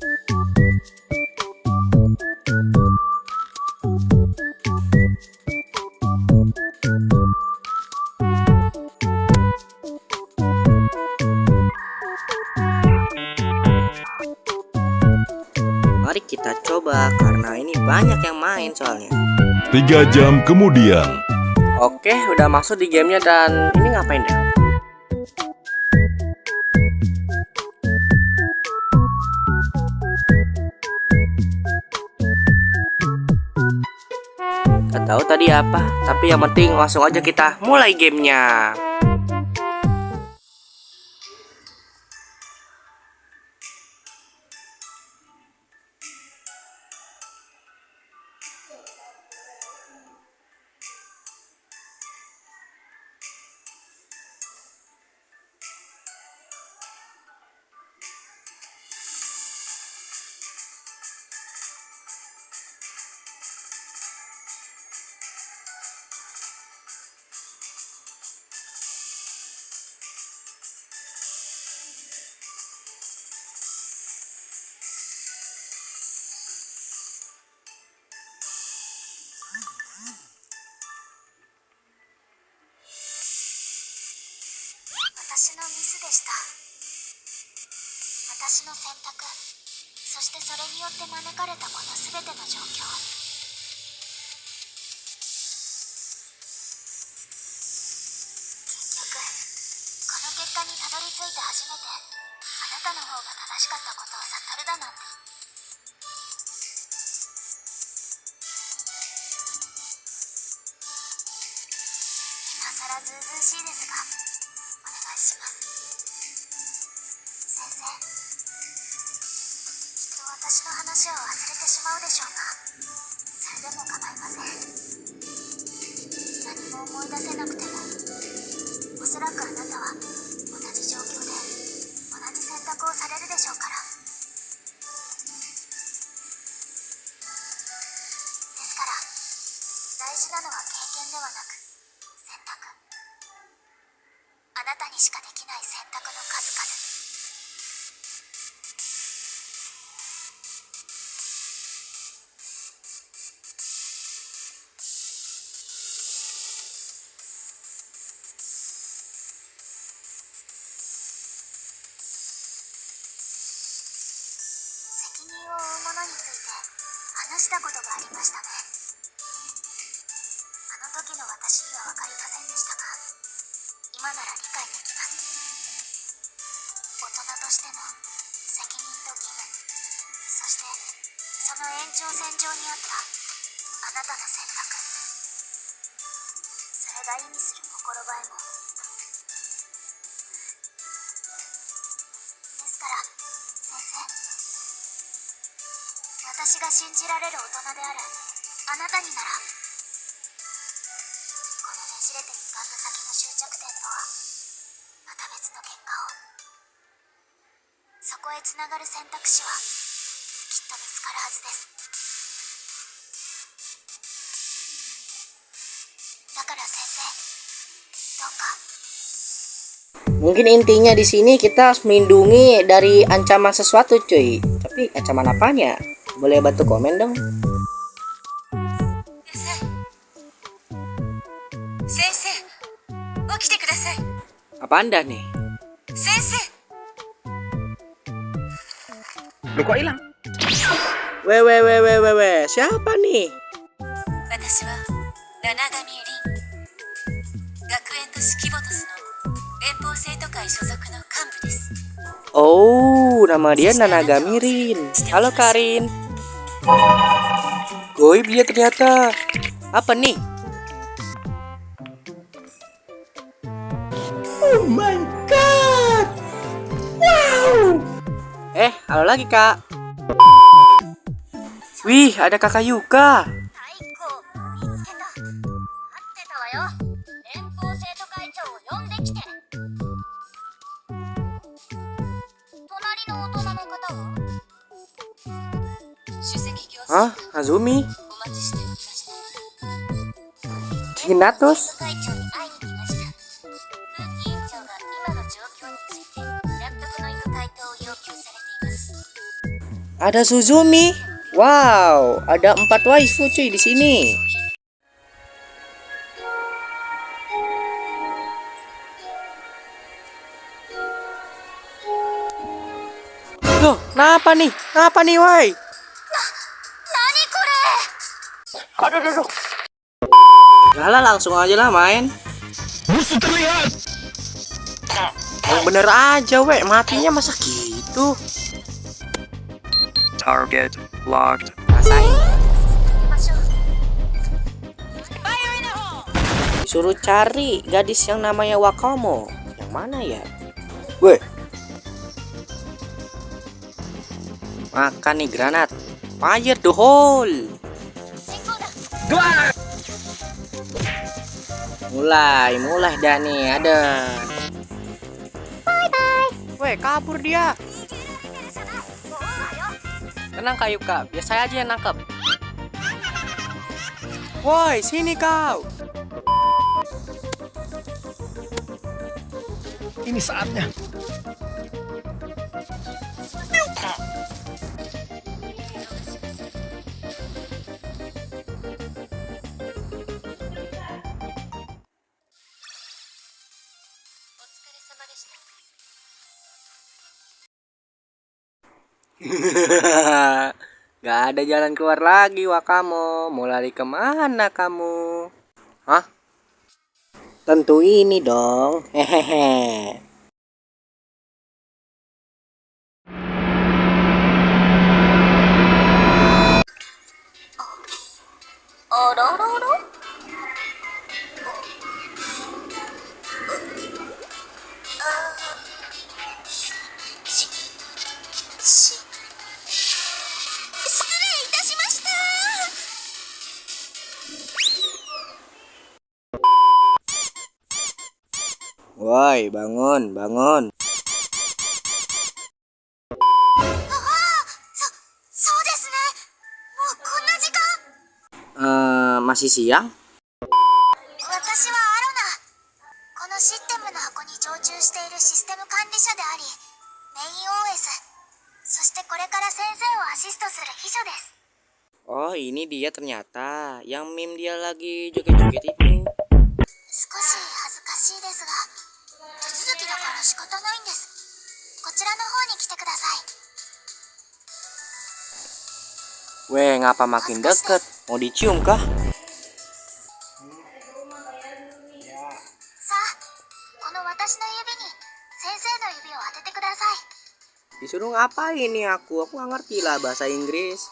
Mari kita coba karena ini banyak yang main soalnya. 3 jam kemudian. Oke, udah masuk di gamenya dan ini ngapain dah? Gak tahu tadi apa, tapi yang penting langsung aja kita mulai gamenya. Mungkin intinya di sini kita harus melindungi dari ancaman sesuatu, cuy. Tapi ancaman apanya? Boleh bantu komen dong. Apa Anda nih? Loh, kok hilang? Weh, siapa nih? Oh, nama dia Nanagami Rin. Halo Karin. Goib dia ternyata. Apa nih? Oh my god! Wow! Halo lagi kak. Wih, ada kakak Yuka. Hah? Azumi? Hinatus? Ada Suzumi. Wow, ada 4 waifu cuy di sini. Loh, kenapa nih? Kenapa nih, woi? Aduh, aduh, aduh. Yalah, langsung aja lah main. Musuh terlihat. Yang bener aja, weh. Matinya masa gitu? Target locked. Rasain. Disuruh cari gadis yang namanya Wakamo. Yang mana ya? Weh. Makan nih granat. Fire the hole. Mulai dah nih, ada. Weh, kabur dia. Tenang Kak Yuka, biar saya aja yang nangkep. Woi, sini kau. Ini saatnya. Gak ada jalan keluar lagi, Wakamo. Mau lari kemana kamu? Hah? Tentu ini dong. Hehehe. Woi, bangun, bangun. Masih siang? 私はアロナ。このシステムの箱に常駐しているシステム管理者であり、メイン OS、そしてこれから先生をアシストする秘書です。 Oh, ini dia ternyata. Yang meme dia lagi joget-joget itu. 少し恥ずかしいですが、手続きだから仕方ないんです。こちらの方に来てください。 Weh, ngapa makin deket? Mau dicium kah? さあ、この私の指に先生の指を当ててください。 Disuruh ngapain nih aku? Aku nggak ngerti lah bahasa Inggris.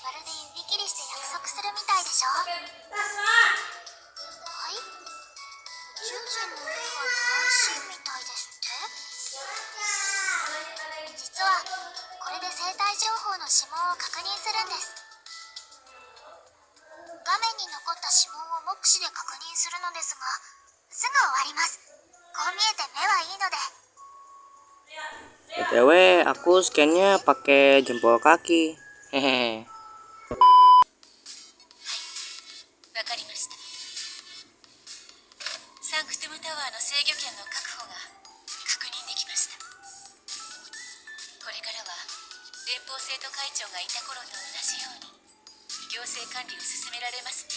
まるで指切りして約束するみたいでしょ。はい。主人の指は安心みたいですって。実はこれで生体情報の指紋を確認するんです。画面に残った指紋を目視で確認するのですが、すぐ終わります。こう見えて目はいいので。 BTW, aku scannya pakai jempol kaki. Hehehe. わかりました。サンクトゥムタワーの制御権の確保が確認できました。これからは連邦生徒会長がいた頃と同じように行政管理を進められますね。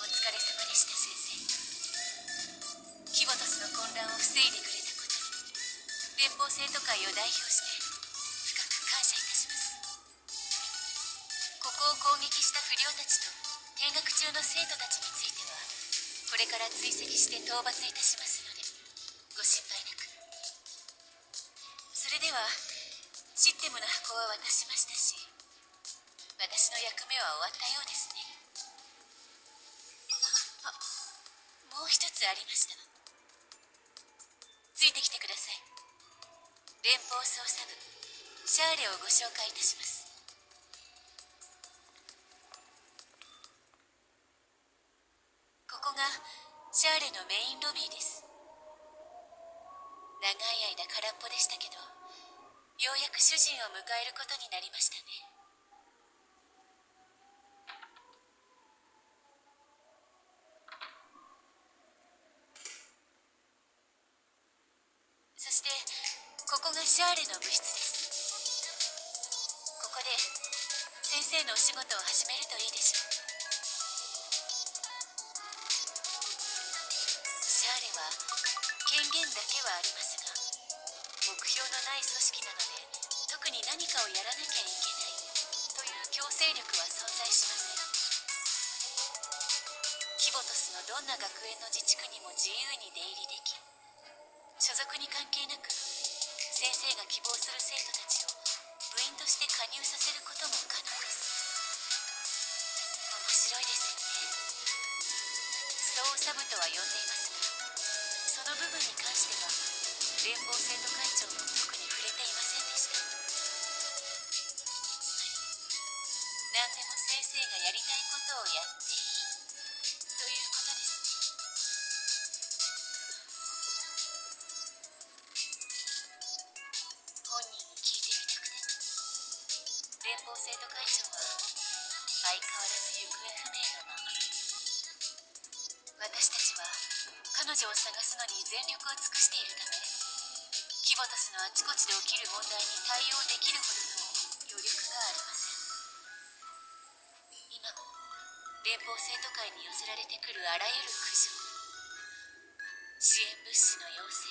お疲れ様でした、先生。キボトスの混乱を防いでくれたことに連邦生徒会を代表して深く感謝いたします。ここを攻撃した不良たちと見学中の生徒たちについてはこれから追跡して討伐いたしますのでご心配なく。それではシステムの箱は渡しましたし、私の役目は終わったようですね。もう一つありました。ついてきてください。連邦捜査部シャーレをご紹介いたします。ここがシャーレのメインロビーです。長い間空っぽでしたけど、ようやく主人を迎えることになりましたね。そしここがシャーレの部室です。ここで先生のお仕事を始めるといいでしょう。シャーレは権限だけはありますが、目標のない組織なので、特に何かをやらなきゃいけないという強制力は存在しません。キボトスのどんな学園の自治区にも自由に出入りでき、所属に関係なく先生が希望する生徒たちを部員として加入させることも可能です。面白いですよね。そうサブとは呼んでいますが、その部分に関しては連邦生徒会長も特に触れていませんでした。つまり、何でも先生がやりたいことをやっていいということですね。本人に聞いてみたくて。連邦生徒会長は相変わらず行方不明のまま。私たちは彼女を探すのに全力を尽くしているため、キボトスのあちこちで起きる問題に対応できるほどの余力がありません。今も連邦生徒会に寄せられてくるあらゆる苦情、支援物資の要請、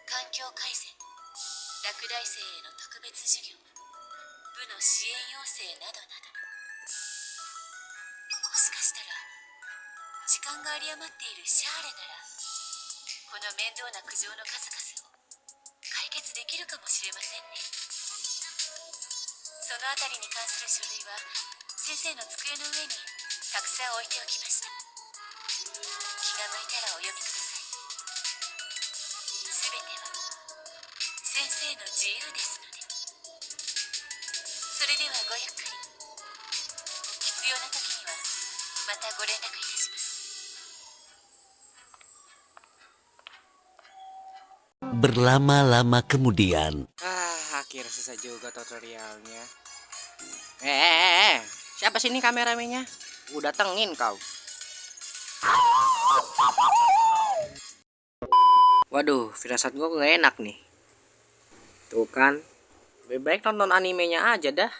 環境改善、落第生への特別授業、部の支援要請などなど、もしかしたら時間が有り余っているシャーレなら、この面倒な苦情の数々を解決できるかもしれませんね。そのあたりに関する書類は先生の机の上にたくさん置いておきました。気が向いたらお読みください。すべては先生の自由ですので。それではごゆっくり。必要な時にはまたご連絡いたします。Berlama-lama kemudian. Akhirnya selesai juga tutorialnya. Siapa sih ini kameramennya? Udah datengin kau. Waduh, firasat gue gak enak nih. Tuh kan, lebih baik nonton animenya aja dah.